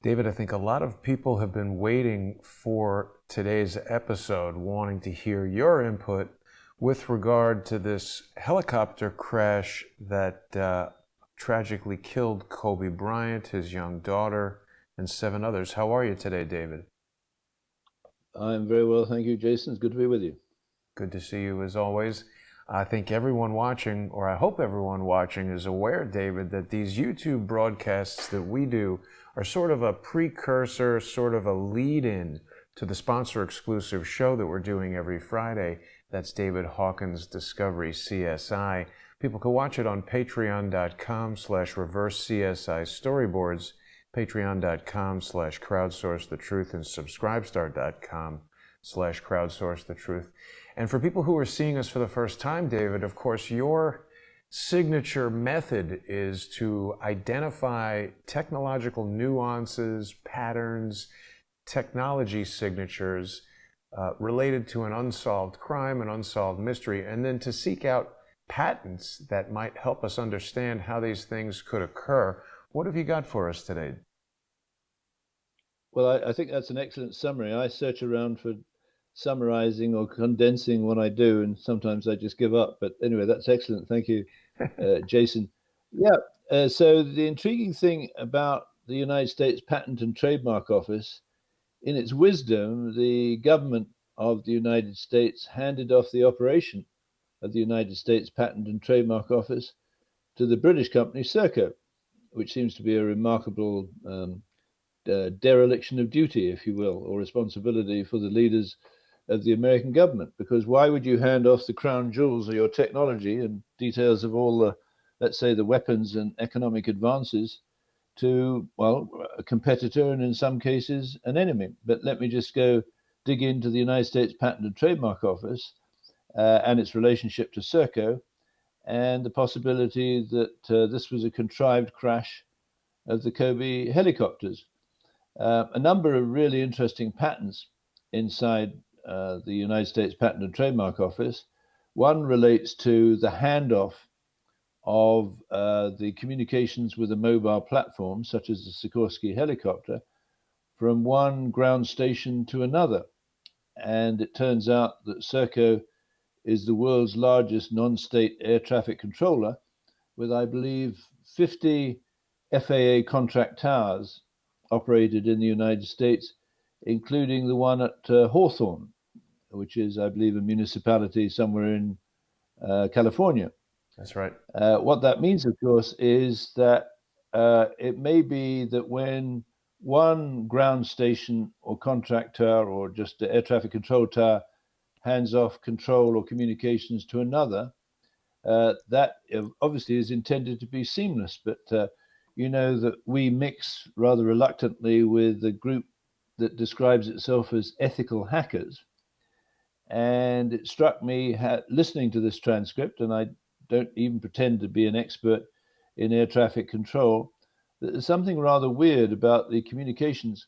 David, I think a lot of people have been waiting for today's episode, wanting to hear your input with regard to this helicopter crash that tragically killed Kobe Bryant, his young daughter, and 7 others. How are you today, David? I'm very well, thank you, Jason. It's good to be with you. Good to see you as always. I think everyone watching, or I hope everyone watching, is aware, David, that these YouTube broadcasts that we do are sort of a precursor, sort of a lead-in to the sponsor exclusive show that we're doing every Friday. That's David Hawkins' Discovery CSI. People can watch it on patreon.com/reverse CSI storyboards, patreon.com/crowdsource the truth, and subscribestar.com/crowdsource the truth. And for people who are seeing us for the first time, David, of course, your signature method is to identify technological nuances, patterns, technology signatures related to an unsolved crime, an unsolved mystery, and then to seek out patents that might help us understand how these things could occur. What have you got for us today? Well, I think that's an excellent summary. I search around for summarizing or condensing what I do, and sometimes I just give up. But anyway, that's excellent. Thank you, Jason. Yeah, so the intriguing thing about the United States Patent and Trademark Office, in its wisdom, the government of the United States handed off the operation of the United States Patent and Trademark Office to the British company SERCO, which seems to be a remarkable dereliction of duty, if you will, or responsibility for the leaders of the American government. Because why would you hand off the crown jewels of your technology and details of all the, let's say, the weapons and economic advances to, well, a competitor and in some cases an enemy? But let me just go dig into the United States Patent and Trademark Office and its relationship to SERCO, and the possibility that this was a contrived crash of the Kobe helicopters. A number of really interesting patents inside the United States Patent and Trademark Office. One relates to the handoff of the communications with a mobile platform, such as the Sikorsky helicopter, from one ground station to another. And it turns out that SERCO is the world's largest non-state air traffic controller, with, I believe, 50 FAA contract towers operated in the United States, including the one at Hawthorne, which is, I believe, a municipality somewhere in California. That's right. What that means, of course, is that it may be that when one ground station or contract tower or just an air traffic control tower hands off control or communications to another, that obviously is intended to be seamless. But you know that we mix rather reluctantly with the group that describes itself as ethical hackers. And it struck me listening to this transcript, and I don't even pretend to be an expert in air traffic control, that there's something rather weird about the communications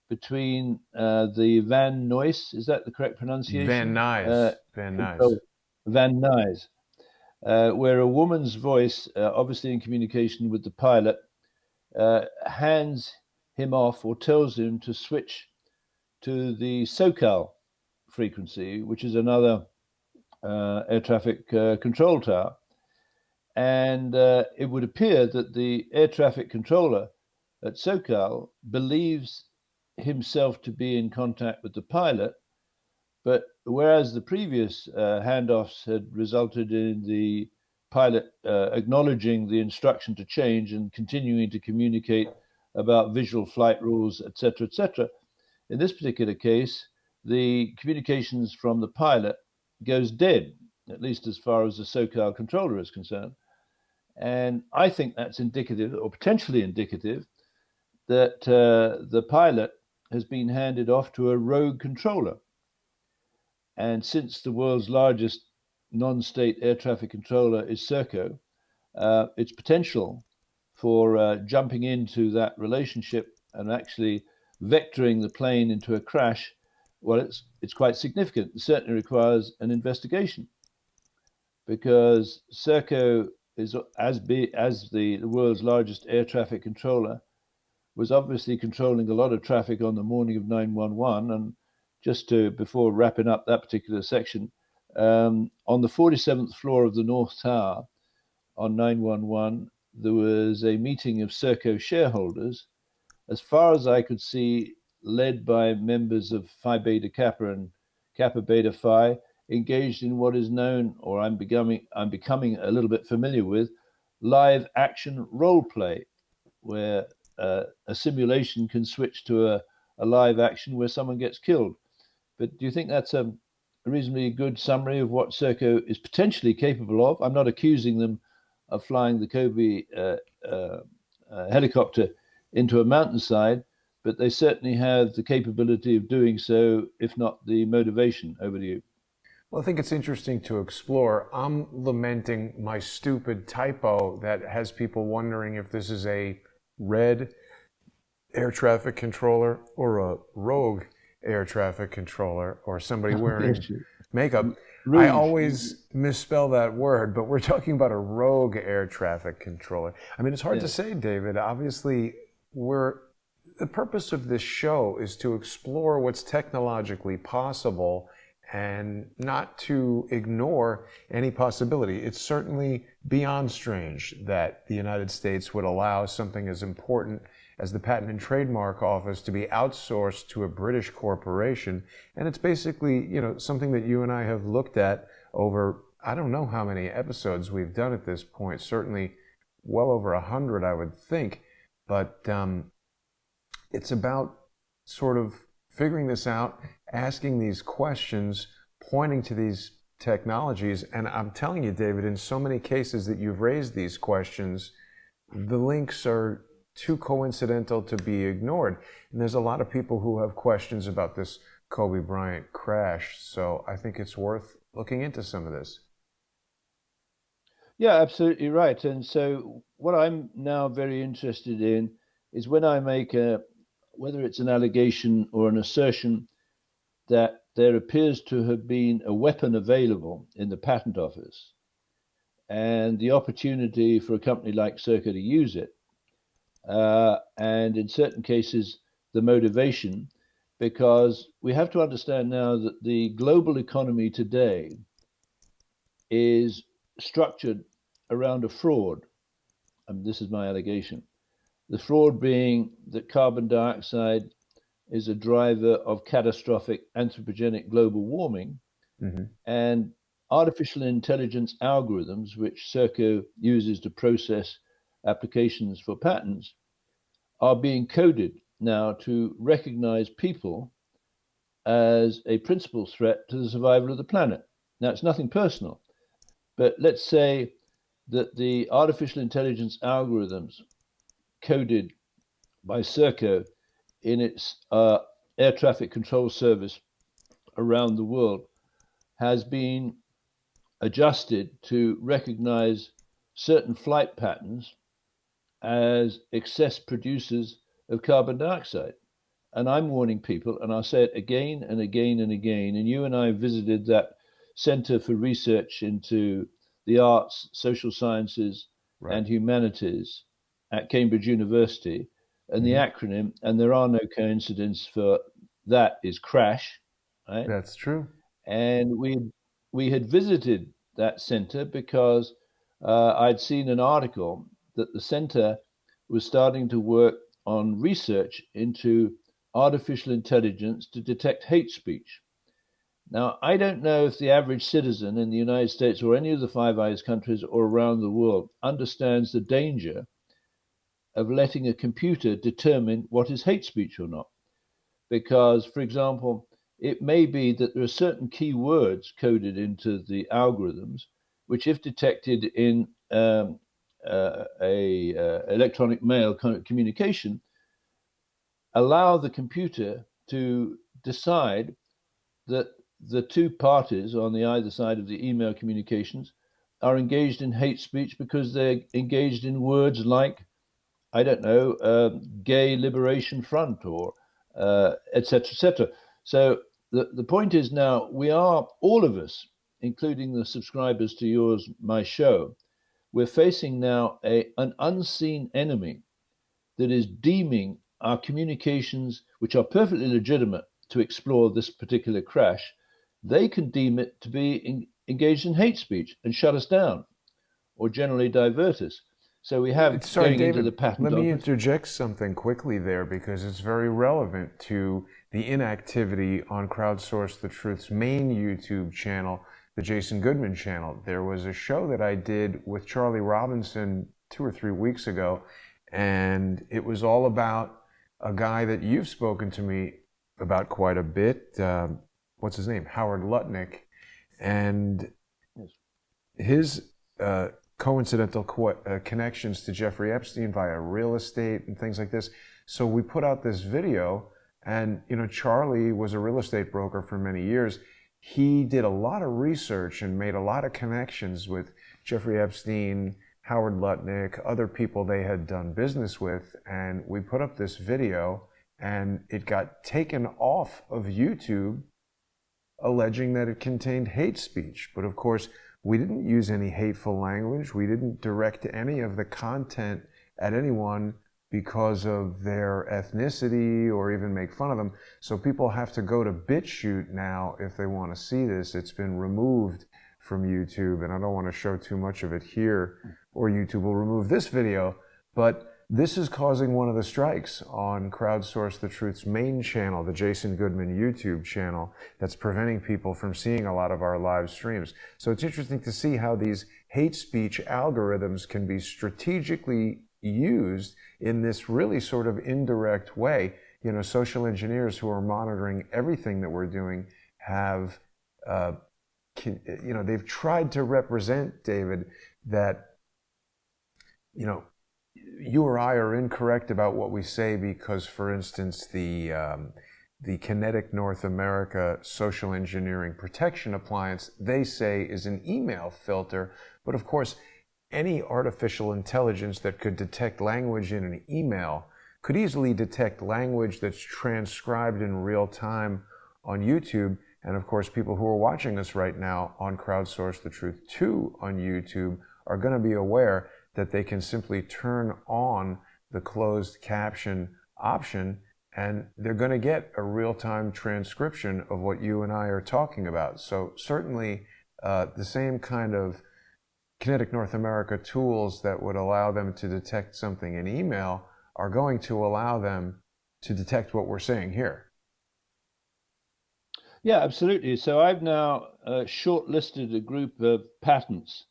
between the Van Nuys, is that the correct pronunciation? Van Nuys. Van Nuys. Van Nuys, where a woman's voice, obviously in communication with the pilot, hands him off or tells him to switch to the SoCal frequency, which is another air traffic control tower. And it would appear that the air traffic controller at SoCal believes himself to be in contact with the pilot, but whereas the previous handoffs had resulted in the pilot acknowledging the instruction to change and continuing to communicate about visual flight rules, etc., in this particular case, the communications from the pilot goes dead, at least as far as the SoCal controller is concerned. And I think that's indicative, or potentially indicative, that the pilot has been handed off to a rogue controller. And since the world's largest non-state air traffic controller is SERCO, its potential for jumping into that relationship and actually vectoring the plane into a crash, well, it's quite significant. It certainly requires an investigation, because SERCO is as big as the world's largest air traffic controller, was obviously controlling a lot of traffic on the morning of 911. And before wrapping up that particular section, on the 47th floor of the North Tower on 911, there was a meeting of SERCO shareholders, as far as I could see, led by members of Phi Beta Kappa and Kappa Beta Phi, engaged in what is known, or I'm becoming a little bit familiar with, live action role play, where a simulation can switch to a live action where someone gets killed. But do you think that's a reasonably good summary of what SERCO is potentially capable of? I'm not accusing them of flying the Kobe helicopter into a mountainside, but they certainly have the capability of doing so, if not the motivation. Over to you. Well, I think it's interesting to explore. I'm lamenting my stupid typo that has people wondering if this is a red air traffic controller or a rogue air traffic controller or somebody wearing makeup. Rouge. I always misspell that word, but we're talking about a rogue air traffic controller. I mean, it's hard to say, David. Obviously, the purpose of this show is to explore what's technologically possible and not to ignore any possibility. It's certainly beyond strange that the United States would allow something as important as the Patent and Trademark Office to be outsourced to a British corporation. And it's basically, something that you and I have looked at over, I don't know how many episodes we've done at this point, certainly well over 100, I would think. But it's about sort of figuring this out, asking these questions, pointing to these technologies. And I'm telling you, David, in so many cases that you've raised these questions, the links are too coincidental to be ignored. And there's a lot of people who have questions about this Kobe Bryant crash. So I think it's worth looking into some of this. Yeah, absolutely right. And so what I'm now very interested in is when I make whether it's an allegation or an assertion that there appears to have been a weapon available in the patent office and the opportunity for a company like SERCO to use it, and in certain cases, the motivation, because we have to understand now that the global economy today is structured around a fraud. And this is my allegation. The fraud being that carbon dioxide is a driver of catastrophic anthropogenic global warming, and artificial intelligence algorithms, which SERCO uses to process applications for patents, are being coded now to recognize people as a principal threat to the survival of the planet. Now, it's nothing personal, but let's say that the artificial intelligence algorithms coded by SERCO in its air traffic control service around the world has been adjusted to recognize certain flight patterns as excess producers of carbon dioxide. And I'm warning people, and I'll say it again and again and again, and you and I visited that Center for Research into the Arts, Social Sciences, and Humanities at Cambridge University, and the acronym, and there are no coincidences for that, is CRASH, right? That's true. And we had visited that center because I'd seen an article that the center was starting to work on research into artificial intelligence to detect hate speech. Now, I don't know if the average citizen in the United States or any of the Five Eyes countries or around the world understands the danger of letting a computer determine what is hate speech or not. Because, for example, it may be that there are certain key words coded into the algorithms, which, if detected in electronic mail communication, allow the computer to decide that the two parties on the either side of the email communications are engaged in hate speech because they're engaged in words like, I don't know, gay liberation front or et cetera, et cetera. So the point is now we are, all of us, including the subscribers to my show, we're facing now an unseen enemy that is deeming our communications, which are perfectly legitimate to explore this particular crash, they can deem it to be engaged in hate speech and shut us down or generally divert us. So we have Sorry, going into David, the patent let me office. interject something quickly there because it's very relevant to the inactivity on Crowdsource the Truth's main YouTube channel, the Jason Goodman channel. There was a show that I did with Charlie Robinson 2 or 3 weeks ago, and it was all about a guy that you've spoken to me about quite a bit. What's his name? Howard Lutnick. And his coincidental connections to Jeffrey Epstein via real estate and things like this. So we put out this video, and Charlie was a real estate broker for many years. He did a lot of research and made a lot of connections with Jeffrey Epstein, Howard Lutnick, other people they had done business with, and we put up this video, and it got taken off of YouTube, alleging that it contained hate speech. But of course, we didn't use any hateful language. We didn't direct any of the content at anyone because of their ethnicity or even make fun of them. So people have to go to BitChute now if they want to see this. It's been removed from YouTube, and I don't want to show too much of it here, or YouTube will remove this video. But this is causing one of the strikes on Crowdsource the Truth's main channel, the Jason Goodman YouTube channel, that's preventing people from seeing a lot of our live streams. So it's interesting to see how these hate speech algorithms can be strategically used in this really sort of indirect way. Social engineers who are monitoring everything that we're doing have, they've tried to represent, David, that, you or I are incorrect about what we say because, for instance, the Kinetic North America social engineering protection appliance, they say, is an email filter. But of course, any artificial intelligence that could detect language in an email could easily detect language that's transcribed in real time on YouTube. And of course, people who are watching us right now on Crowdsource the Truth 2 on YouTube are going to be aware that they can simply turn on the closed caption option, and they're going to get a real-time transcription of what you and I are talking about. So certainly the same kind of Kinetic North America tools that would allow them to detect something in email are going to allow them to detect what we're saying here. Yeah, absolutely. So I've now shortlisted a group of patents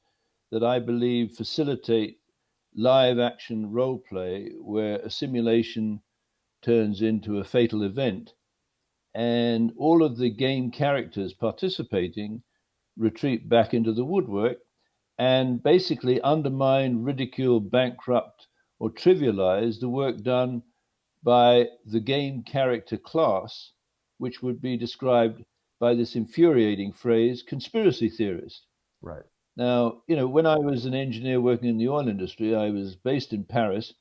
that I believe facilitate live action role play where a simulation turns into a fatal event, and all of the game characters participating retreat back into the woodwork and basically undermine, ridicule, bankrupt, or trivialize the work done by the game character class, which would be described by this infuriating phrase, conspiracy theorist. Right. Now, when I was an engineer working in the oil industry, I was based in Paris,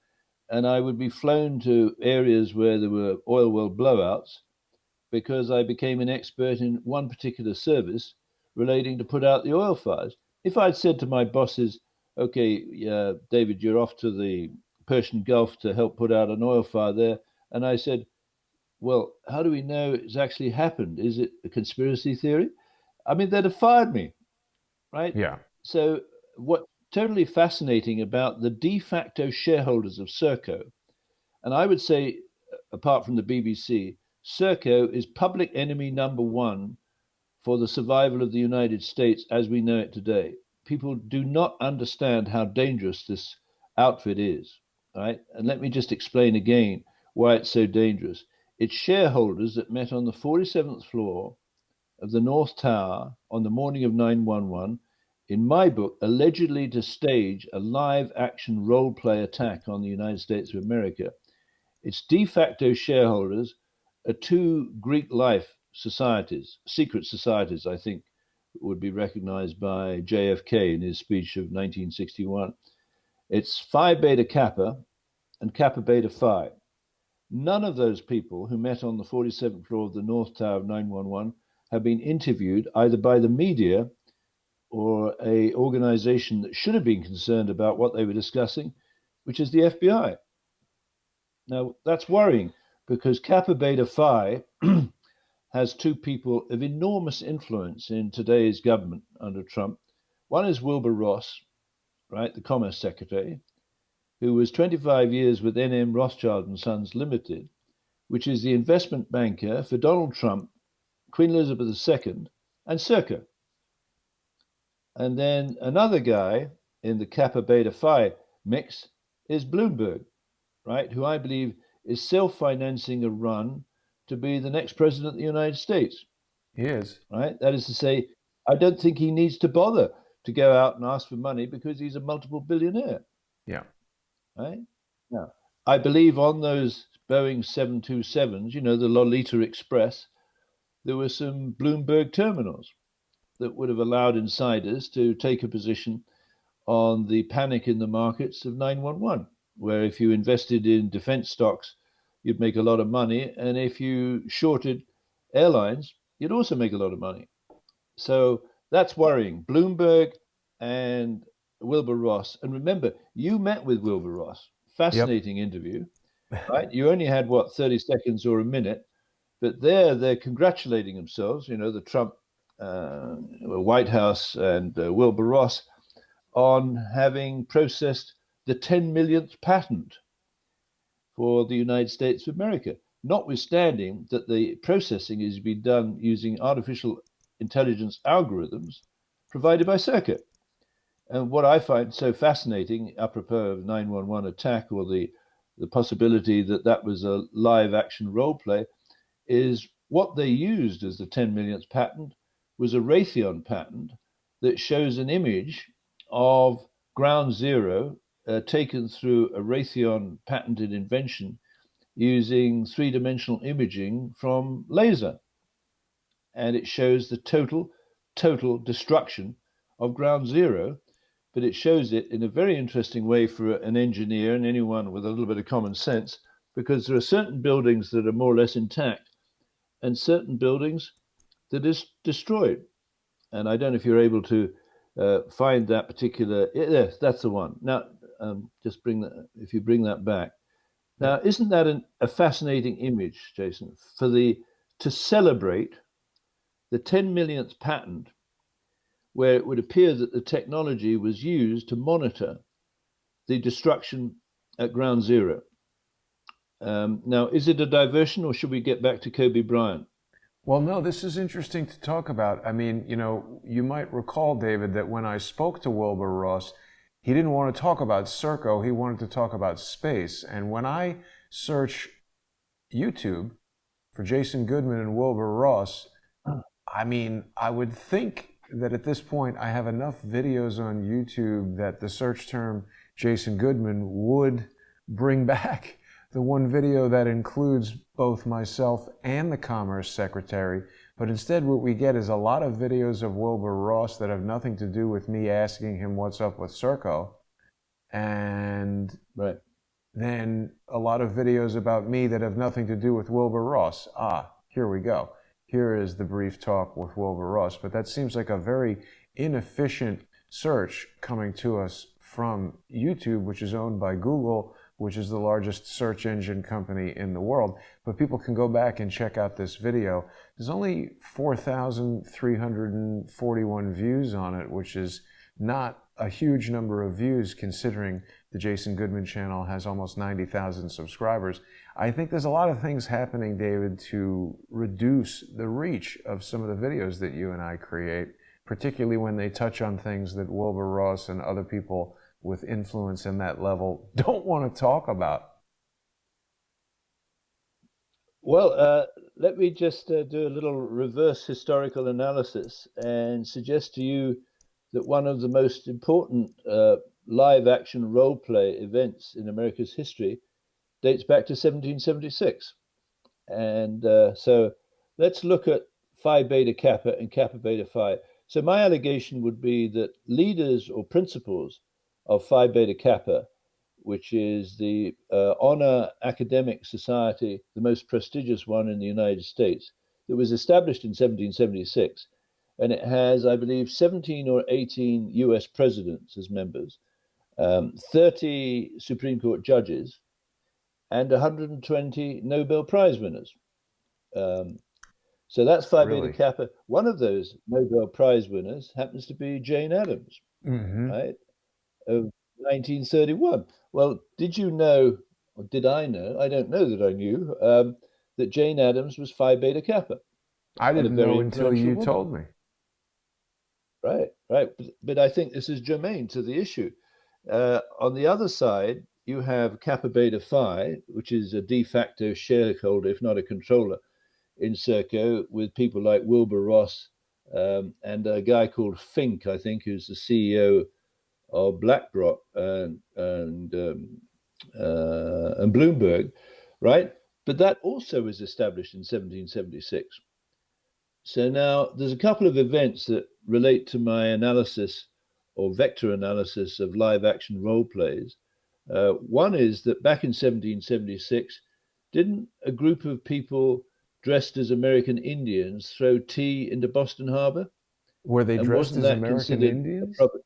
and I would be flown to areas where there were oil well blowouts because I became an expert in one particular service relating to put out the oil fires. If I'd said to my bosses, okay, David, you're off to the Persian Gulf to help put out an oil fire there, and I said, well, how do we know it's actually happened? Is it a conspiracy theory? I mean, they'd have fired me. Right? Yeah. So what's totally fascinating about the de facto shareholders of SERCO, and I would say, apart from the BBC, SERCO is public enemy number one for the survival of the United States as we know it today. People do not understand how dangerous this outfit is, right? And let me just explain again why it's so dangerous. It's shareholders that met on the 47th floor of the North Tower on the morning of 9/11, in my book, allegedly to stage a live action role play attack on the United States of America. Its de facto shareholders are two Greek life societies, secret societies, I think, would be recognized by JFK in his speech of 1961. It's Phi Beta Kappa and Kappa Beta Phi. None of those people who met on the 47th floor of the North Tower of 9/11 have been interviewed either by the media or a organization that should have been concerned about what they were discussing, which is the FBI. Now, that's worrying because Kappa Beta Phi has two people of enormous influence in today's government under Trump. One is Wilbur Ross, right, the Commerce Secretary, who was 25 years with NM Rothschild and Sons Limited, which is the investment banker for Donald Trump, Queen Elizabeth II, and SERCO. And then another guy in the Kappa Beta Phi mix is Bloomberg, right, who I believe is self-financing a run to be the next president of the United States. He is. Right? That is to say, I don't think he needs to bother to go out and ask for money because he's a multiple billionaire. Yeah. Right? Now, I believe on those Boeing 727s, you know, the Lolita Express, there were some Bloomberg terminals that would have allowed insiders to take a position on the panic in the markets of 911, where if you invested in defense stocks, you'd make a lot of money. And if you shorted airlines, you'd also make a lot of money. So that's worrying. Bloomberg and Wilbur Ross. And remember, you met with Wilbur Ross. Fascinating interview, right? You only had, what, 30 seconds or a minute, but they're congratulating themselves, you know, the Trump White House and Wilbur Ross on having processed the 10 millionth patent for the United States of America, notwithstanding that the processing is being done using artificial intelligence algorithms provided by SERCO. And what I find so fascinating, apropos of 911 attack or the possibility that that was a live action role play, is what they used as the 10 millionth patent was a Raytheon patent that shows an image of ground zero taken through a Raytheon patented invention using three-dimensional imaging from laser. And it shows the total destruction of ground zero, but it shows it in a very interesting way for an engineer and anyone with a little bit of common sense, because there are certain buildings that are more or less intact and certain buildings that is destroyed. And I don't know if you're able to find that particular. Yes, that's the one. Now, just bring that. If you bring that back. Now, isn't that a fascinating image, Jason, to celebrate the 10 millionth patent, where it would appear that the technology was used to monitor the destruction at ground zero? Now, is it a diversion, or should we get back to Kobe Bryant? Well, no, this is interesting to talk about. I mean, you know, you might recall, David, that when I spoke to Wilbur Ross, he didn't want to talk about SERCO, he wanted to talk about space. And when I search YouTube for Jason Goodman and Wilbur Ross, I mean, I would think that at this point I have enough videos on YouTube that the search term Jason Goodman would bring back the one video that includes both myself and the Commerce Secretary. But instead what we get is a lot of videos of Wilbur Ross that have nothing to do with me asking him what's up with SERCO. And then a lot of videos about me that have nothing to do with Wilbur Ross. Here we go. Here is the brief talk with Wilbur Ross. But that seems like a very inefficient search coming to us from YouTube, which is owned by Google, which is the largest search engine company in the world. But people can go back and check out this video. There's only 4,341 views on it, which is not a huge number of views considering the Jason Goodman channel has almost 90,000 subscribers. I think there's a lot of things happening, David, to reduce the reach of some of the videos that you and I create, particularly when they touch on things that Wilbur Ross and other people with influence in that level don't want to talk about. Well, let me just do a little reverse historical analysis and suggest to you that one of the most important live action role play events in America's history dates back to 1776. And so let's look at Phi Beta Kappa and Kappa Beta Phi. So my allegation would be that leaders or principals of Phi Beta Kappa, which is the honor academic society, the most prestigious one in the United States, that was established in 1776. And it has, I believe, 17 or 18 US presidents as members, 30 Supreme Court judges, and 120 Nobel Prize winners. So that's Phi Beta Really? Kappa. One of those Nobel Prize winners happens to be Jane Addams, Mm-hmm. right, of 1931. Well, did you know, or did I know? I don't know that I knew that Jane Addams was Phi Beta Kappa I and a didn't very know until influential you woman. told me. Right, right. But I think this is germane to the issue. On the other side, you have Kappa Beta Phi, which is a de facto shareholder, if not a controller, in Serco, with people like Wilbur Ross and a guy called Fink, I think, who's the CEO of BlackRock and Bloomberg, right? But that also was established in 1776. So now there's a couple of events that relate to my analysis or vector analysis of live action role plays. One is that back in 1776, didn't a group of people dressed as American Indians throw tea into Boston Harbor? Were they And dressed wasn't as that American considered a Indians? proper,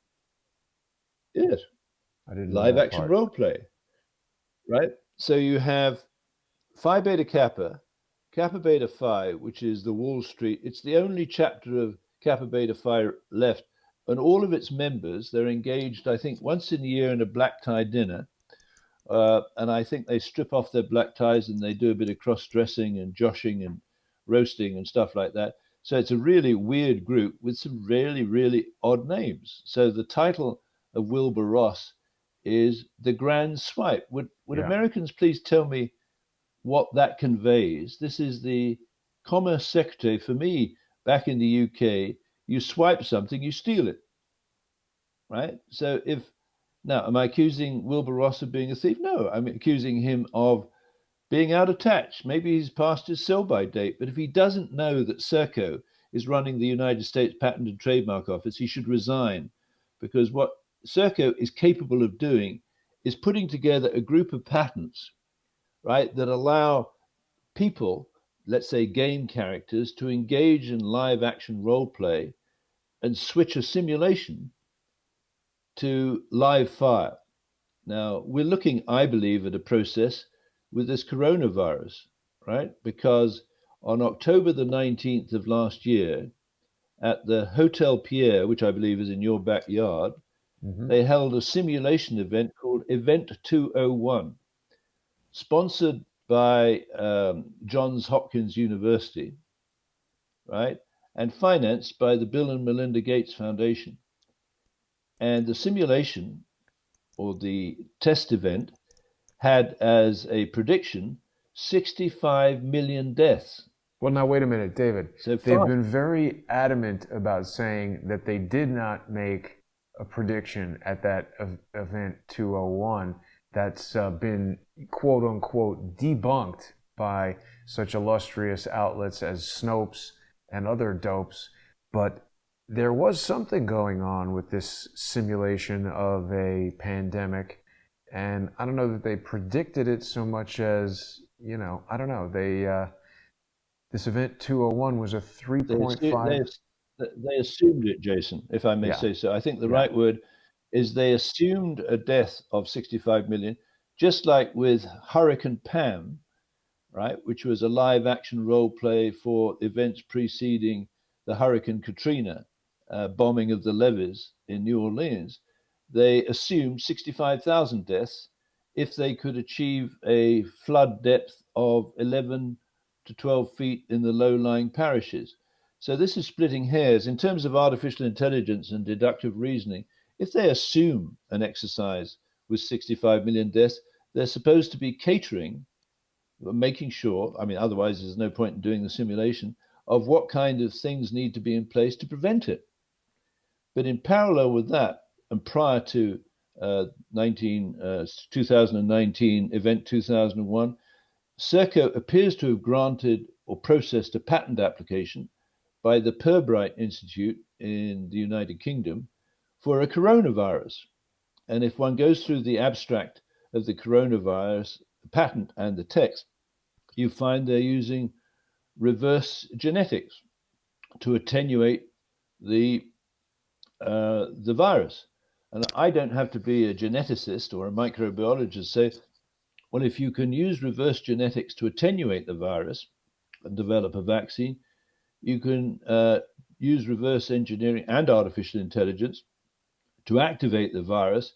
yes, I didn't know live that action part. role play, right? So you have Phi Beta Kappa, Kappa Beta Phi, which is the Wall Street. It's the only chapter of Kappa Beta Phi left. And all of its members, they're engaged, I think, once in a year in a black tie dinner. And I think they strip off their black ties and they do a bit of cross dressing and joshing and roasting and stuff like that. So it's a really weird group with some really, really odd names. So the title of Wilbur Ross is The Grand Swipe. Would Yeah. Americans please tell me what that conveys? This is the Commerce Secretary for me back in the UK. You swipe something, you steal it, right? So if now, am I accusing Wilbur Ross of being a thief? No, I'm accusing him of being out of touch. Maybe he's past his sell-by date, but if he doesn't know that SERCO is running the United States Patent and Trademark Office, he should resign, because what SERCO is capable of doing is putting together a group of patents, right, that allow people, let's say game characters, to engage in live action role play and switch a simulation to live fire. Now, we're looking, I believe, at a process with this coronavirus, right? Because on October the 19th of last year, at the Hotel Pierre, which I believe is in your backyard, Mm-hmm. they held a simulation event called Event 201, sponsored by Johns Hopkins University, right? And financed by the Bill and Melinda Gates Foundation. And the simulation or the test event had as a prediction 65 million deaths. Well, now wait a minute, David. So They've far, been very adamant about saying that they did not make a prediction at that event 201 that's been quote unquote debunked by such illustrious outlets as Snopes and other dopes. But there was something going on with this simulation of a pandemic. And I don't know that they predicted it so much as, I don't know. This event 201 was a they, assu- 3.5. they assumed it, Jason, if I may Yeah, say so. I think the yeah. right word is they assumed a death of 65 million, just like with Hurricane Pam, right, which was a live action role play for events preceding the Hurricane Katrina bombing of the levees in New Orleans. They assumed 65,000 deaths if they could achieve a flood depth of 11 to 12 feet in the low lying parishes. So this is splitting hairs. In terms of artificial intelligence and deductive reasoning, if they assume an exercise with 65 million deaths, they're supposed to be catering, making sure, I mean, otherwise there's no point in doing the simulation, of what kind of things need to be in place to prevent it. But in parallel with that, and prior to 2019, Event 2001, SERCO appears to have granted or processed a patent application by the Pirbright Institute in the United Kingdom for a coronavirus. And if one goes through the abstract of the coronavirus patent and the text, you find they're using reverse genetics to attenuate the virus. And I don't have to be a geneticist or a microbiologist to say Well, if you can use reverse genetics to attenuate the virus and develop a vaccine, you can use reverse engineering and artificial intelligence to activate the virus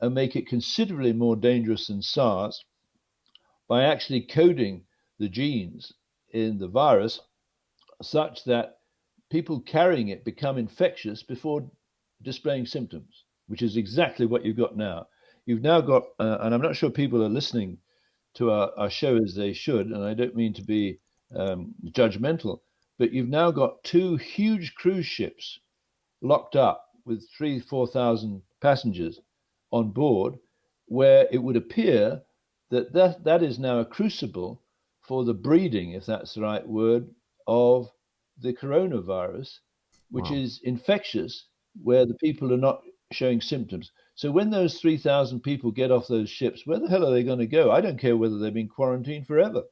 and make it considerably more dangerous than SARS by actually coding the genes in the virus such that people carrying it become infectious before displaying symptoms, which is exactly what you've got now. You've now got, and I'm not sure people are listening to our show as they should, and I don't mean to be judgmental, but you've now got two huge cruise ships locked up with 4,000 passengers on board, where it would appear that is now a crucible for the breeding, if that's the right word, of the coronavirus, which Wow. is infectious, where the people are not showing symptoms. So when those 3,000 people get off those ships, where the hell are they going to go? I don't care whether they've been quarantined forever,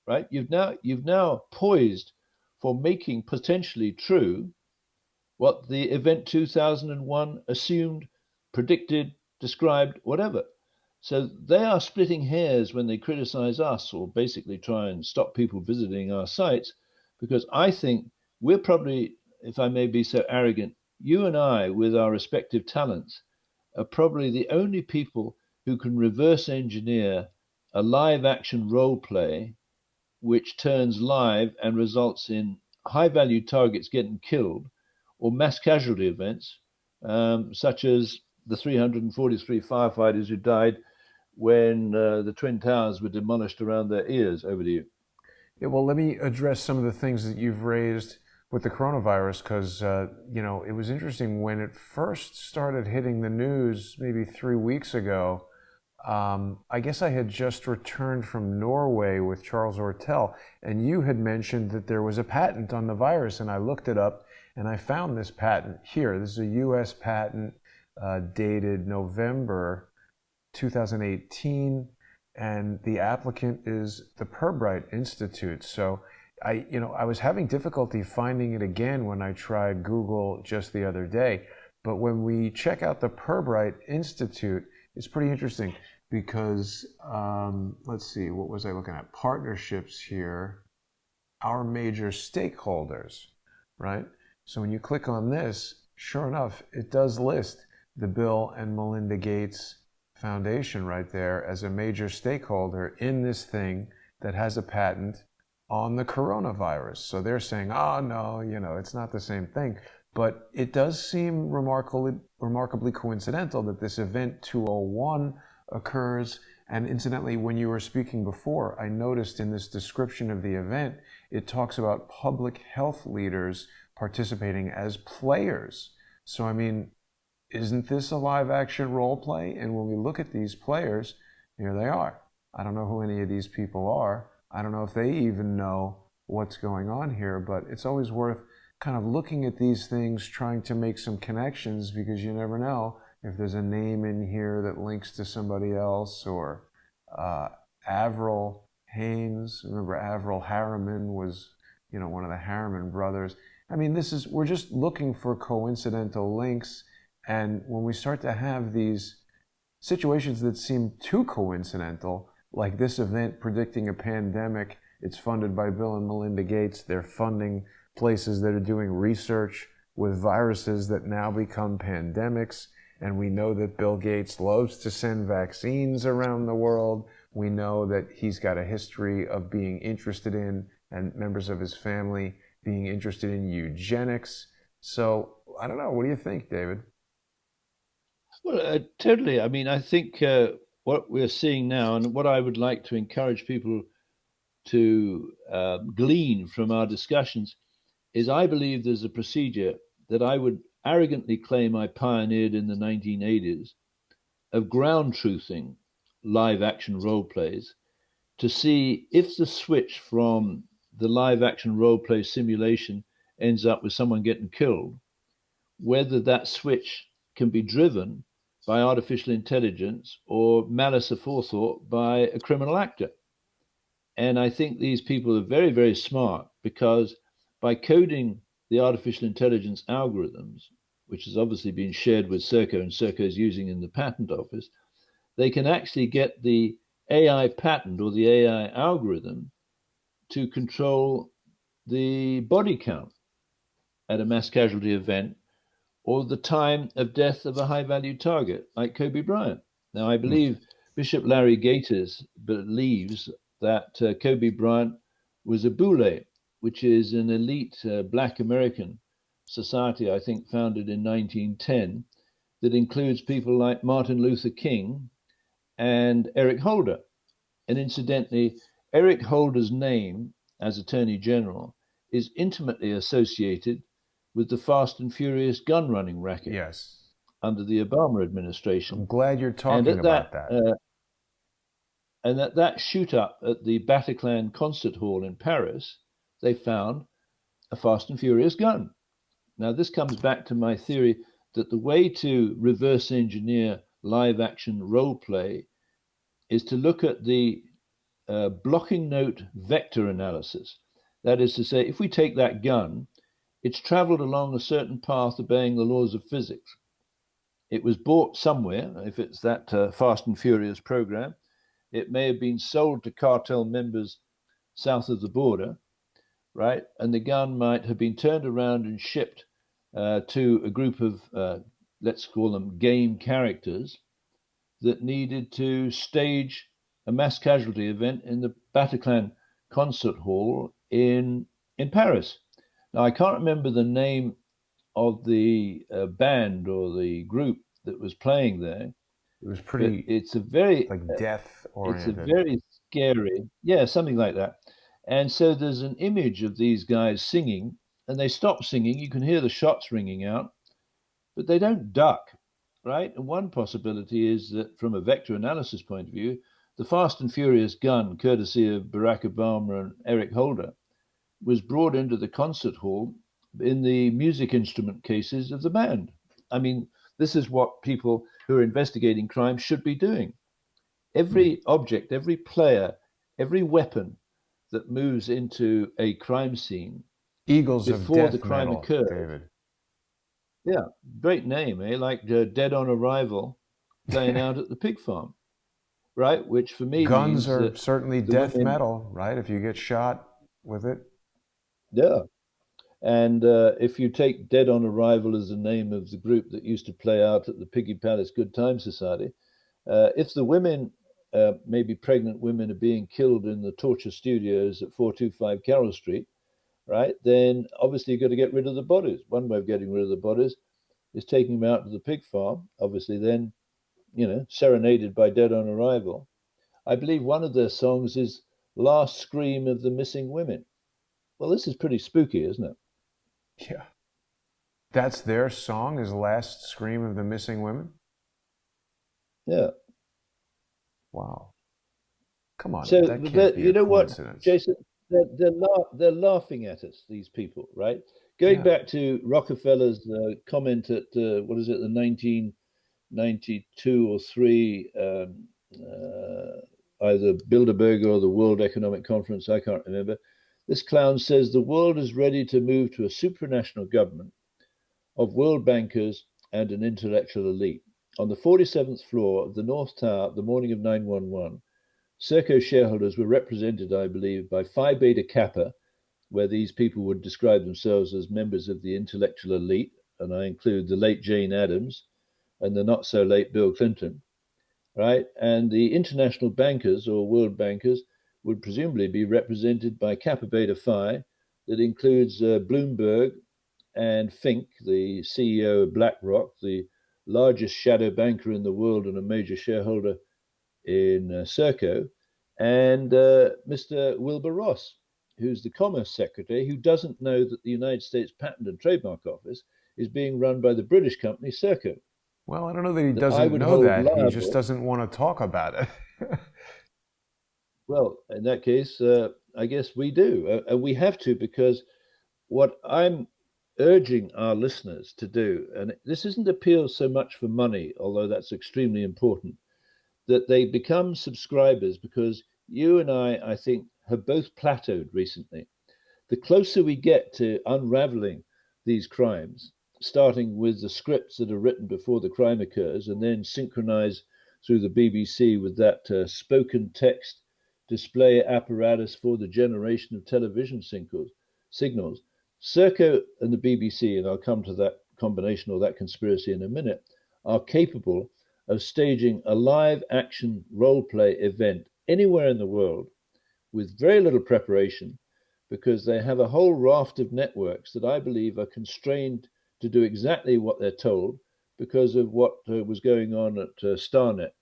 right? You've now poised for making potentially true what the event 2001 assumed, predicted, described, whatever. So they are splitting hairs when they criticize us or basically try and stop people visiting our sites, because I think we're probably, if I may be so arrogant, you and I, with our respective talents, are probably the only people who can reverse engineer a live action role play which turns live and results in high value targets getting killed or mass casualty events, such as the 343 firefighters who died when the Twin Towers were demolished around their ears. Over to you. Yeah, well, let me address some of the things that you've raised with the coronavirus because, it was interesting when it first started hitting the news maybe 3 weeks ago. I guess I had just returned from Norway with Charles Ortel, and you had mentioned that there was a patent on the virus, and I looked it up, and I found this patent here. This is a U.S. patent dated November 2018, and the applicant is the Pirbright Institute. So I was having difficulty finding it again when I tried Google just the other day. But when we check out the Pirbright Institute, it's pretty interesting because let's see, what was I looking at? Partnerships here, our major stakeholders, right? So when you click on this, sure enough, it does list the Bill and Melinda Gates Foundation right there as a major stakeholder in this thing that has a patent on the coronavirus. So they're saying, oh no, it's not the same thing. But it does seem remarkably coincidental that this event 201 occurs. And incidentally, when you were speaking before, I noticed in this description of the event, it talks about public health leaders participating as players. So, I mean, isn't this a live action role play? And when we look at these players, here they are. I don't know who any of these people are. I don't know if they even know what's going on here, but it's always worth kind of looking at these things, trying to make some connections, because you never know if there's a name in here that links to somebody else. Or Avril Haines, remember Avril Harriman was, one of the Harriman brothers. I mean, we're just looking for coincidental links. And when we start to have these situations that seem too coincidental, like this event predicting a pandemic, it's funded by Bill and Melinda Gates. They're funding places that are doing research with viruses that now become pandemics. And we know that Bill Gates loves to send vaccines around the world. We know that he's got a history of being interested in, and members of his family being interested in, eugenics. So I don't know. What do you think, David? Well, totally. I mean, I think what we're seeing now, and what I would like to encourage people to glean from our discussions, is I believe there's a procedure that I would arrogantly claim I pioneered in the 1980s of ground truthing live action role plays to see if the switch from the live action role play simulation ends up with someone getting killed, whether that switch can be driven by artificial intelligence or malice aforethought by a criminal actor. And I think these people are very, very smart, because by coding the artificial intelligence algorithms, which has obviously been shared with SERCO and SERCO is using in the patent office, they can actually get the AI pattern or the AI algorithm to control the body count at a mass casualty event or the time of death of a high value target like Kobe Bryant. Now, I believe Bishop Larry Gators believes that Kobe Bryant was a boule, which is an elite Black American society, I think, founded in 1910, that includes people like Martin Luther King and Eric Holder. And incidentally, Eric Holder's name as Attorney General is intimately associated with the Fast and Furious gun running racket Yes. under the Obama administration. I'm glad you're And talking about that. And at that shoot up at the Bataclan concert hall in Paris, they found a Fast and Furious gun. Now, this comes back to my theory that the way to reverse engineer live action role play is to look at the blocking note vector analysis. That is to say, if we take that gun, it's traveled along a certain path obeying the laws of physics. It was bought somewhere, if it's that Fast and Furious program. It may have been sold to cartel members south of the border, right? And the gun might have been turned around and shipped to a group of, let's call them game characters, that needed to stage a mass casualty event in the Bataclan concert hall in Paris. Now, I can't remember the name of the band or the group that was playing there. It was pretty. It's a very like death it's a oriented. very scary, yeah, something like that. And so there's an image of these guys singing, and they stop singing. You can hear the shots ringing out, but they don't duck, right? And one possibility is that from a vector analysis point of view, the Fast and Furious gun, courtesy of Barack Obama and Eric Holder, was brought into the concert hall in the music instrument cases of the band. I mean, this is what people who are investigating crime should be doing. Every object, every player, every weapon that moves into a crime scene Eagles of before the death crime metal, occurs. David. Yeah, great name, eh? Like Dead on Arrival playing out at the pig farm, right? Which for me Guns means are that certainly the death women, metal, right? If you get shot with it. yeah. And if you take Dead on Arrival as the name of the group that used to play out at the Piggy Palace Good Time Society, if the women, maybe pregnant women, are being killed in the torture studios at 425 Carroll Street, right, then obviously you've got to get rid of the bodies. One way of getting rid of the bodies is taking them out to the pig farm, obviously then, serenaded by Dead on Arrival. I believe one of their songs is Last Scream of the Missing Women. Well, this is pretty spooky, isn't it? Yeah. That's their song, is Last Scream of the Missing Women? Yeah. Wow. Come on, So that can't be you a know what, coincidence. Jason? They're laughing at us. These people, right? Going Yeah. back to Rockefeller's comment at what is it, the 1992 or three, either Bilderberg or the World Economic Conference. I can't remember. This clown says the world is ready to move to a supranational government of world bankers and an intellectual elite. On the 47th floor of the North Tower, the morning of 9/11. SERCO shareholders were represented, I believe, by Phi Beta Kappa, where these people would describe themselves as members of the intellectual elite, and I include the late Jane Addams and the not so late Bill Clinton, right? And the international bankers or world bankers would presumably be represented by Kappa Beta Phi, that includes Bloomberg and Fink, the CEO of BlackRock, the largest shadow banker in the world and a major shareholder in SERCO, and Mr. Wilbur Ross, who's the Commerce Secretary, who doesn't know that the United States Patent and Trademark Office is being run by the British company SERCO. Well, I don't know that he That I doesn't would know hold that. He just liable. doesn't want to talk about it. Well, in that case, I guess we do. And we have to, because what I'm urging our listeners to do, and this isn't appeal so much for money, although that's extremely important, that they become subscribers, because you and I think, have both plateaued recently. The closer we get to unraveling these crimes, starting with the scripts that are written before the crime occurs and then synchronized through the BBC with that spoken text display apparatus for the generation of television signals. SERCO and the BBC, and I'll come to that combination or that conspiracy in a minute, are capable of staging a live action role play event anywhere in the world with very little preparation, because they have a whole raft of networks that I believe are constrained to do exactly what they're told because of what was going on at Starnet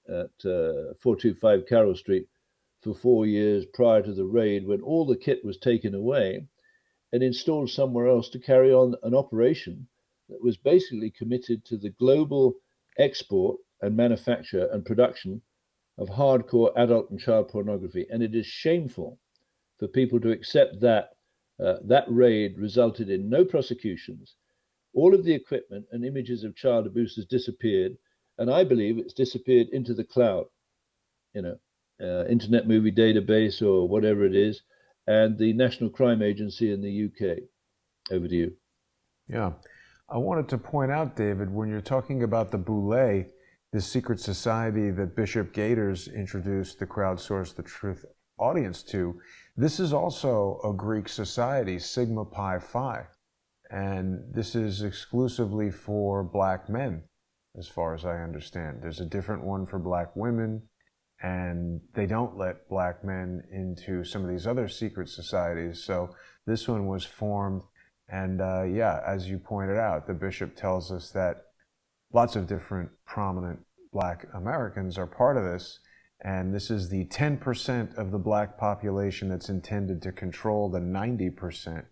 at 425 Carroll Street for 4 years prior to the raid, when all the kit was taken away and installed somewhere else to carry on an operation that was basically committed to the global export and manufacture and production of hardcore adult and child pornography. And it is shameful for people to accept that that raid resulted in no prosecutions. All of the equipment and images of child abuse has disappeared, and I believe it's disappeared into the cloud, Internet Movie Database or whatever it is, and the National Crime Agency in the UK. Over to you. Yeah. I wanted to point out, David, when you're talking about the Boule, this secret society that Bishop Gators introduced the Crowdsource the Truth audience to, this is also a Greek society, Sigma Pi Phi. And this is exclusively for black men, as far as I understand. There's a different one for black women, and they don't let black men into some of these other secret societies. So this one was formed, and yeah, as you pointed out, the bishop tells us that lots of different prominent black Americans are part of this, and this is the 10% of the black population that's intended to control the 90%.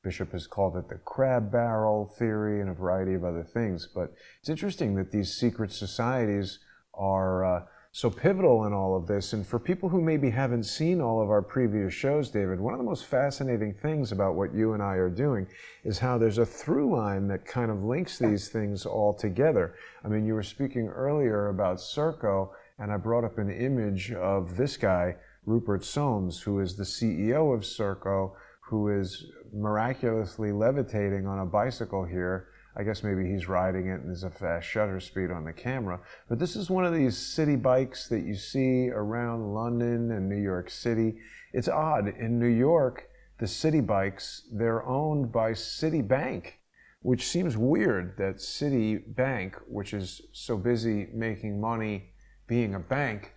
Bishop has called it the crab barrel theory and a variety of other things. But it's interesting that these secret societies are so pivotal in all of this. And for people who maybe haven't seen all of our previous shows, David, one of the most fascinating things about what you and I are doing is how there's a through line that kind of links these things all together. I mean, you were speaking earlier about SERCO, and I brought up an image of this guy, Rupert Soames, who is the CEO of SERCO, who is miraculously levitating on a bicycle here. I guess maybe he's riding it and there's a fast shutter speed on the camera. But this is one of these city bikes that you see around London and New York City. It's odd. In New York, the city bikes, they're owned by Citibank, which seems weird that Citibank, which is so busy making money being a bank,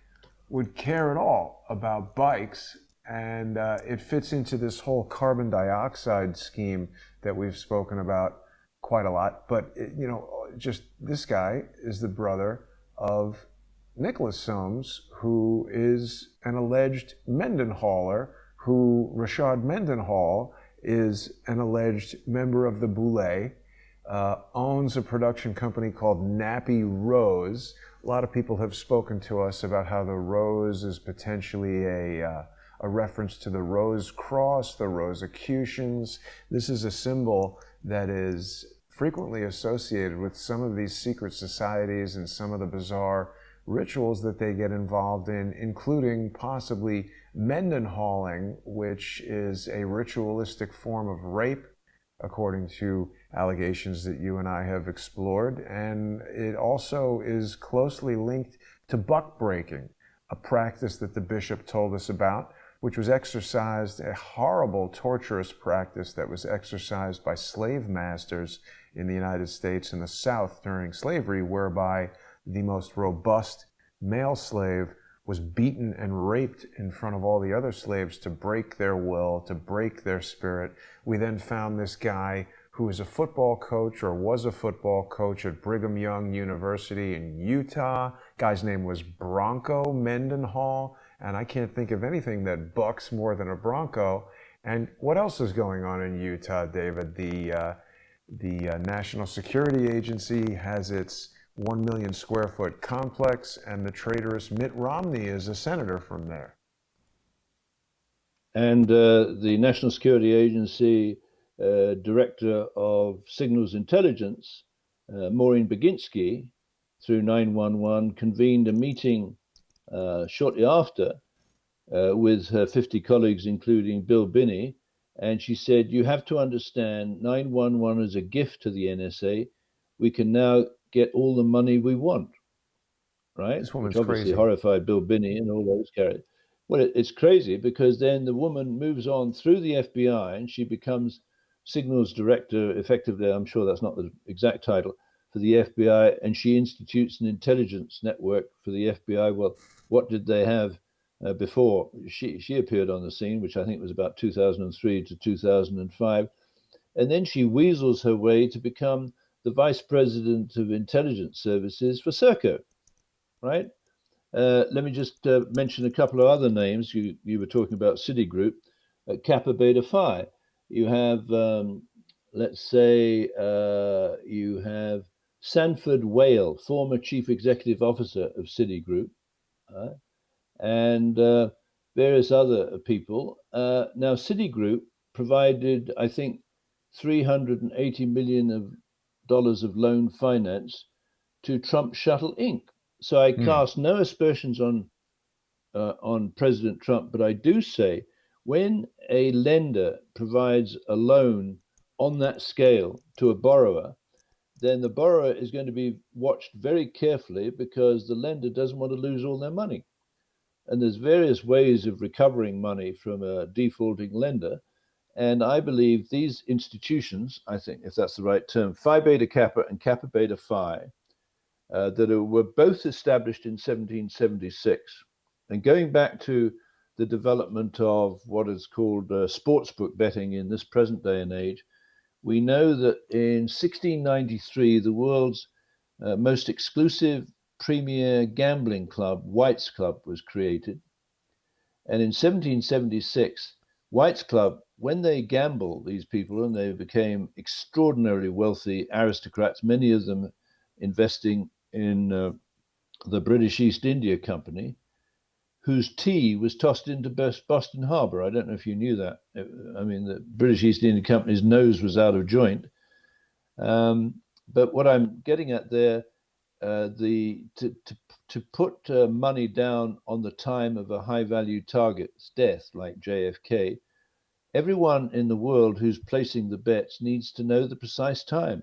would care at all about bikes. And it fits into this whole carbon dioxide scheme that we've spoken about quite a lot. But, just this guy is the brother of Nicholas Soames, who is an alleged Mendenhauler, who Rashad Mendenhall is an alleged member of the Boule, owns a production company called Nappy Rose. A lot of people have spoken to us about how the rose is potentially a reference to the Rose Cross, the Rosicrucians. This is a symbol that is frequently associated with some of these secret societies and some of the bizarre rituals that they get involved in, including possibly Mendenhalling, which is a ritualistic form of rape, according to allegations that you and I have explored. And it also is closely linked to buck breaking, a practice that the bishop told us about, which was exercised, a horrible, torturous practice that was exercised by slave masters in the United States in the South during slavery, whereby the most robust male slave was beaten and raped in front of all the other slaves to break their will, to break their spirit. We then found this guy who is a football coach or was a football coach at Brigham Young University in Utah. Guy's name was Bronco Mendenhall. And I can't think of anything that bucks more than a Bronco. And what else is going on in Utah, David? The National Security Agency has its 1 million square foot complex, and the traitorous Mitt Romney is a senator from there. And the National Security Agency Director of Signals Intelligence, Maureen Baginski, through 911, convened a meeting shortly after with her 50 colleagues, including Bill Binney, and she said, you have to understand 911 is a gift to the NSA. We can now get all the money we want. right? This Which woman's obviously crazy. horrified Bill Binney and all those characters. Well, it's crazy because then the woman moves on through the FBI and she becomes signals director, effectively. I'm sure that's not the exact title for the FBI, and she institutes an intelligence network for the FBI. Well, what did they have before she appeared on the scene, which I think was about 2003 to 2005, and then she weasels her way to become the vice president of intelligence services for SERCO, right? Let me just mention a couple of other names. You were talking about Citigroup, Kappa Beta Phi. You have, let's say, you have Sanford Whale, former chief executive officer of Citigroup, and various other people. Now, Citigroup provided, I think, $380 million of loan finance to Trump Shuttle Inc. So I cast no aspersions on President Trump, but I do say when a lender provides a loan on that scale to a borrower, then the borrower is going to be watched very carefully because the lender doesn't want to lose all their money. And there's various ways of recovering money from a defaulting lender. And I believe these institutions, I think, if that's the right term, Phi Beta Kappa and Kappa Beta Phi, that were both established in 1776. And going back to the development of what is called sportsbook betting in this present day and age, we know that in 1693, the world's most exclusive premier gambling club, White's Club, was created. And in 1776, White's Club, when they gambled, these people, and they became extraordinarily wealthy aristocrats, many of them investing in the British East India Company, whose tea was tossed into Boston Harbor. I don't know if you knew that. I mean, the British East India Company's nose was out of joint. But what I'm getting at there, to put money down on the time of a high value target's death, like JFK, everyone in the world who's placing the bets needs to know the precise time.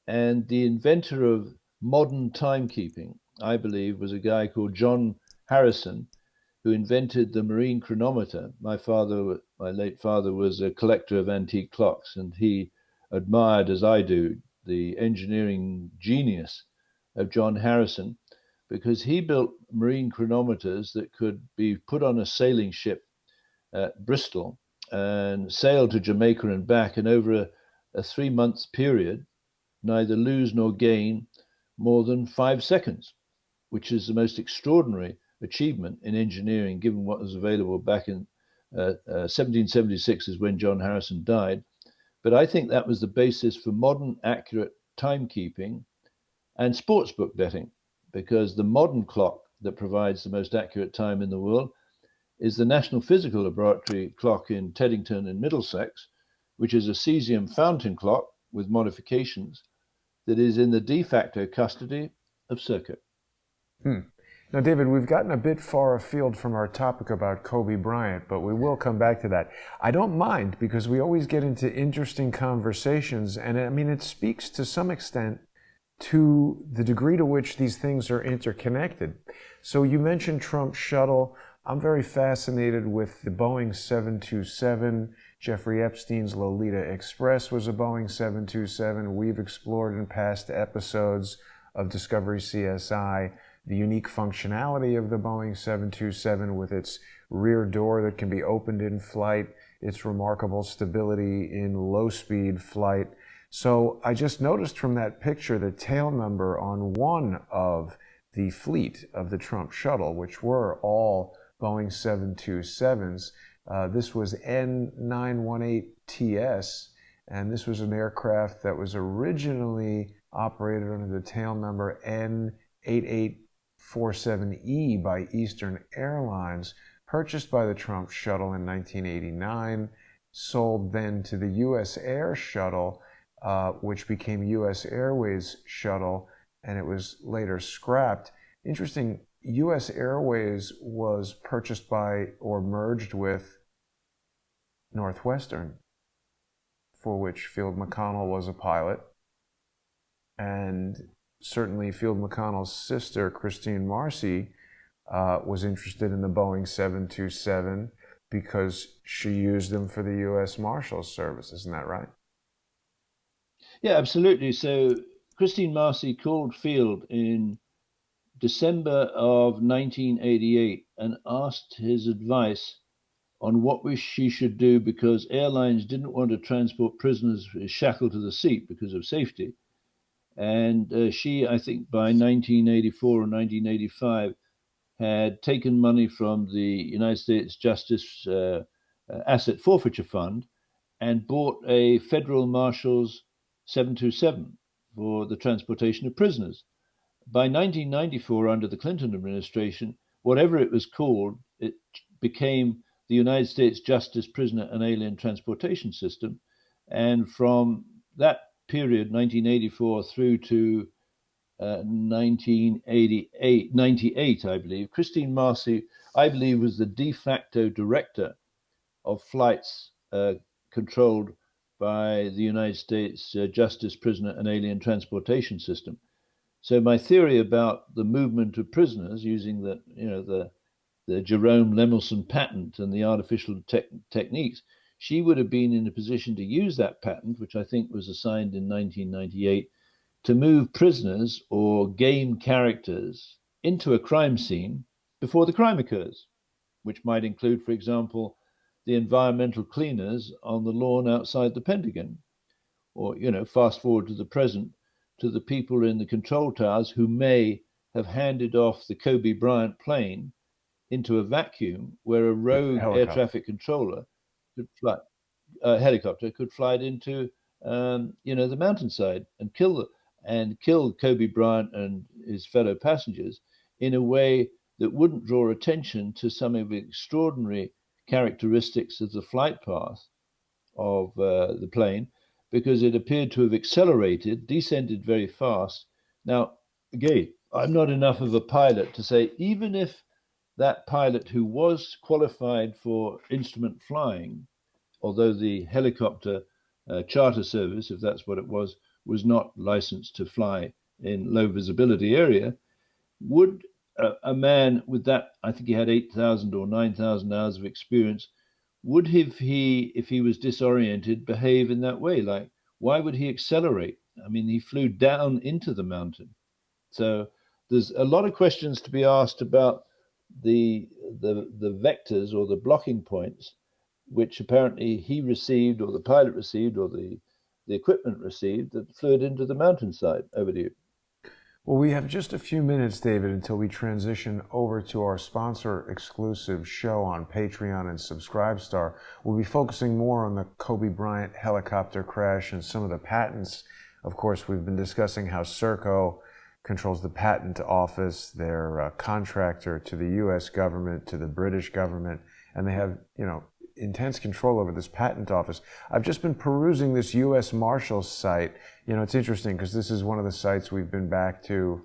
And the inventor of modern timekeeping, I believe, was a guy called John Harrison, who invented the marine chronometer. My late father, was a collector of antique clocks, and he admired, as I do, the engineering genius of John Harrison, because he built marine chronometers that could be put on a sailing ship at Bristol and sail to Jamaica and back, and over a 3 month period, neither lose nor gain more than 5 seconds, which is the most extraordinary achievement in engineering, given what was available back in 1776 is when John Harrison died. But I think that was the basis for modern accurate timekeeping and sportsbook betting, because the modern clock that provides the most accurate time in the world is the National Physical Laboratory clock in Teddington in Middlesex, which is a cesium fountain clock with modifications that is in the de facto custody of SERCO. Now, David, we've gotten a bit far afield from our topic about Kobe Bryant, but we will come back to that. I don't mind, because we always get into interesting conversations, and I mean, it speaks to some extent to the degree to which these things are interconnected. So you mentioned Trump shuttle. I'm very fascinated with the Boeing 727. Jeffrey Epstein's Lolita Express was a Boeing 727. We've explored in past episodes of Discovery CSI the unique functionality of the Boeing 727 with its rear door that can be opened in flight, its remarkable stability in low-speed flight. So I just noticed from that picture the tail number on one of the fleet of the Trump shuttle, which were all Boeing 727s. This was N918TS, and this was an aircraft that was originally operated under the tail number N8847E by Eastern Airlines, purchased by the Trump shuttle in 1989, sold then to the U.S. Air Shuttle, which became U.S. Airways Shuttle, and it was later scrapped. Interesting, U.S. Airways was purchased by or merged with Northwestern, for which Field McConnell was a pilot. And certainly Field McConnell's sister, Christine Marcy, was interested in the Boeing 727 because she used them for the U.S. Marshals Service. Isn't that right? Yeah, absolutely. So Christine Marcy called Field in December of 1988 and asked his advice on what she should do because airlines didn't want to transport prisoners shackled to the seat because of safety. And she, I think by 1984 or 1985, had taken money from the United States Justice Asset Forfeiture Fund and bought a Federal Marshal's 727 for the transportation of prisoners. By 1994, under the Clinton administration, whatever it was called, it became the United States Justice Prisoner and Alien Transportation System. And from that period, 1984 through to 1998, I believe, Christine Marcy, I believe, was the de facto director of flights controlled by the United States Justice Prisoner and Alien Transportation System. So my theory about the movement of prisoners using the Jerome Lemelson patent and the artificial techniques, she would have been in a position to use that patent, which I think was assigned in 1998, to move prisoners or game characters into a crime scene before the crime occurs, which might include, for example, the environmental cleaners on the lawn outside the Pentagon, or fast forward to the present, to the people in the control towers who may have handed off the Kobe Bryant plane into a vacuum where a rogue air traffic controller could fly, helicopter could fly it into the mountainside and kill Kobe Bryant and his fellow passengers in a way that wouldn't draw attention to some of the extraordinary characteristics of the flight path of the plane, because it appeared to have accelerated, descended very fast. Now, again, I'm not enough of a pilot to say, even if that pilot who was qualified for instrument flying, although the helicopter charter service, if that's what it was not licensed to fly in low visibility area, would a man with that, I think he had 8,000 or 9,000 hours of experience, would if he was disoriented, behave in that way? Like, why would he accelerate? I mean, he flew down into the mountain. So there's a lot of questions to be asked about the vectors or the blocking points, which apparently he received, or the pilot received, or the equipment received, that flew it into the mountainside. Over to you. Well, we have just a few minutes, David, until we transition over to our sponsor-exclusive show on Patreon and Subscribestar. We'll be focusing more on the Kobe Bryant helicopter crash and some of the patents. Of course, we've been discussing how SERCO controls the patent office. They're a contractor to the U.S. government, to the British government, and they have, intense control over this patent office. I've just been perusing this U.S. Marshals site. It's interesting because this is one of the sites we've been back to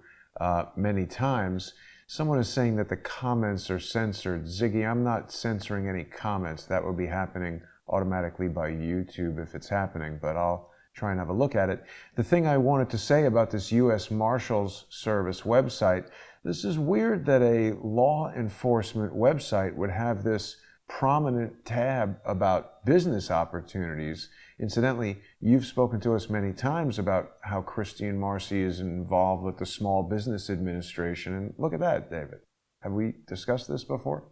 many times. Someone is saying that the comments are censored. Ziggy, I'm not censoring any comments. That would be happening automatically by YouTube if it's happening, but I'll try and have a look at it. The thing I wanted to say about this U.S. Marshals Service website, this is weird that a law enforcement website would have this prominent tab about business opportunities. Incidentally, you've spoken to us many times about how Christine Marcy is involved with the Small Business Administration. And look at that, David. Have we discussed this before?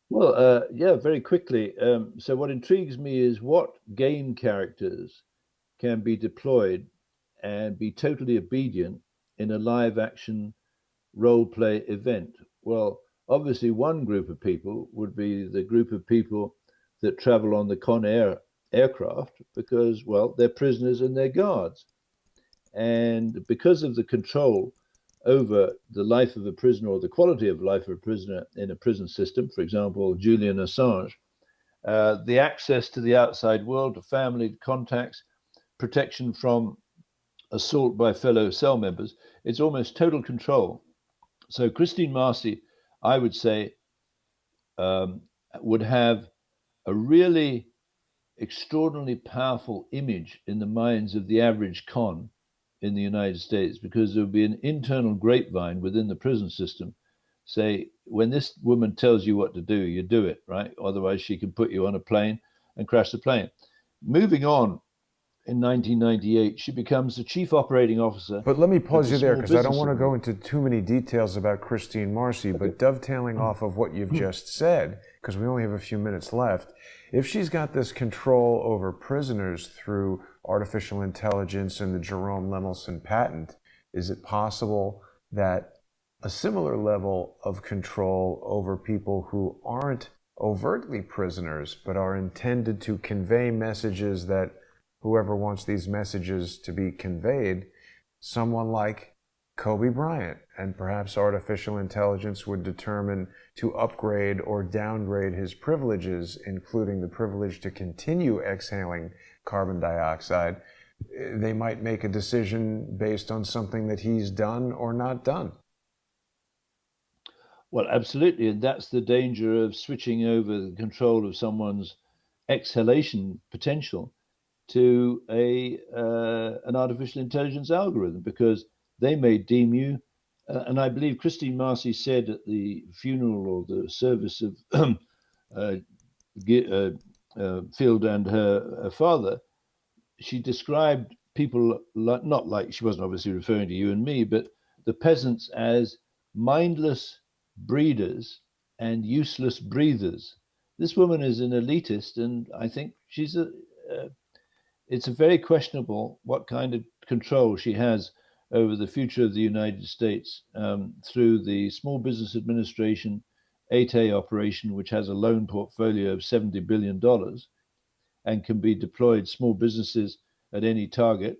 Well, yeah, very quickly. So what intrigues me is what game characters can be deployed and be totally obedient in a live action role play event. Well, obviously, one group of people would be the group of people that travel on the Con Air aircraft because, well, they're prisoners and they're guards. And because of the control over the life of a prisoner or the quality of life of a prisoner in a prison system, for example, Julian Assange, the access to the outside world, to family, contacts, protection from assault by fellow cell members, it's almost total control. So Christine Marcy, I would say, would have a really extraordinarily powerful image in the minds of the average con in the United States, because there would be an internal grapevine within the prison system. Say, when this woman tells you what to do, you do it, right? Otherwise, she can put you on a plane and crash the plane. Moving on, in 1998, she becomes the chief operating officer. But let me pause the you there, Small because I don't want to Business go into too many details about Christine Marcy, but dovetailing off of what you've just said, because we only have a few minutes left, if she's got this control over prisoners through artificial intelligence and the Jerome Lemelson patent, is it possible that a similar level of control over people who aren't overtly prisoners, but are intended to convey messages that whoever wants these messages to be conveyed, someone like Kobe Bryant, and perhaps artificial intelligence would determine to upgrade or downgrade his privileges, including the privilege to continue exhaling carbon dioxide. They might make a decision based on something that he's done or not done. Well, absolutely. And that's the danger of switching over the control of someone's exhalation potential to an artificial intelligence algorithm, because they may deem you, and I believe Christine Marcy said at the funeral or the service of Field and her father, she described people like, not like, she wasn't obviously referring to you and me, but the peasants as mindless breeders and useless breathers. This woman is an elitist, and I think she's it's a very questionable what kind of control she has over the future of the United States through the Small Business Administration 8A operation, which has a loan portfolio of $70 billion and can be deployed small businesses at any target,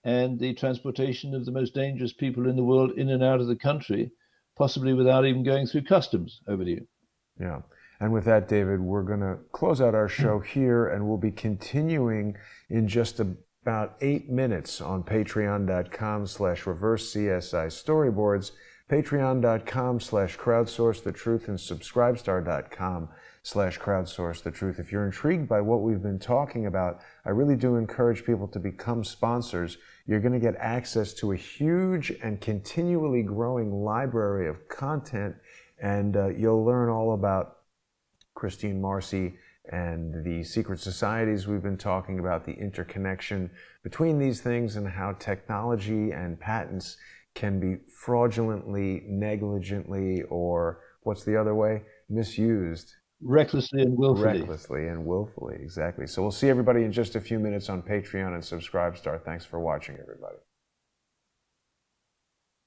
and the transportation of the most dangerous people in the world in and out of the country, possibly without even going through customs. Over to you. Yeah. And with that, David, we're going to close out our show here, and we'll be continuing in just about 8 minutes on patreon.com/reverse CSI storyboards, patreon.com/crowdsource the truth, and subscribestar.com/crowdsource the truth. If you're intrigued by what we've been talking about, I really do encourage people to become sponsors. You're going to get access to a huge and continually growing library of content, and you'll learn all about Christine Marcy and the secret societies we've been talking about, the interconnection between these things, and how technology and patents can be fraudulently, negligently, or what's the other way? Misused. Recklessly and willfully. Recklessly and willfully, exactly. So we'll see everybody in just a few minutes on Patreon and Subscribestar. Thanks for watching, everybody.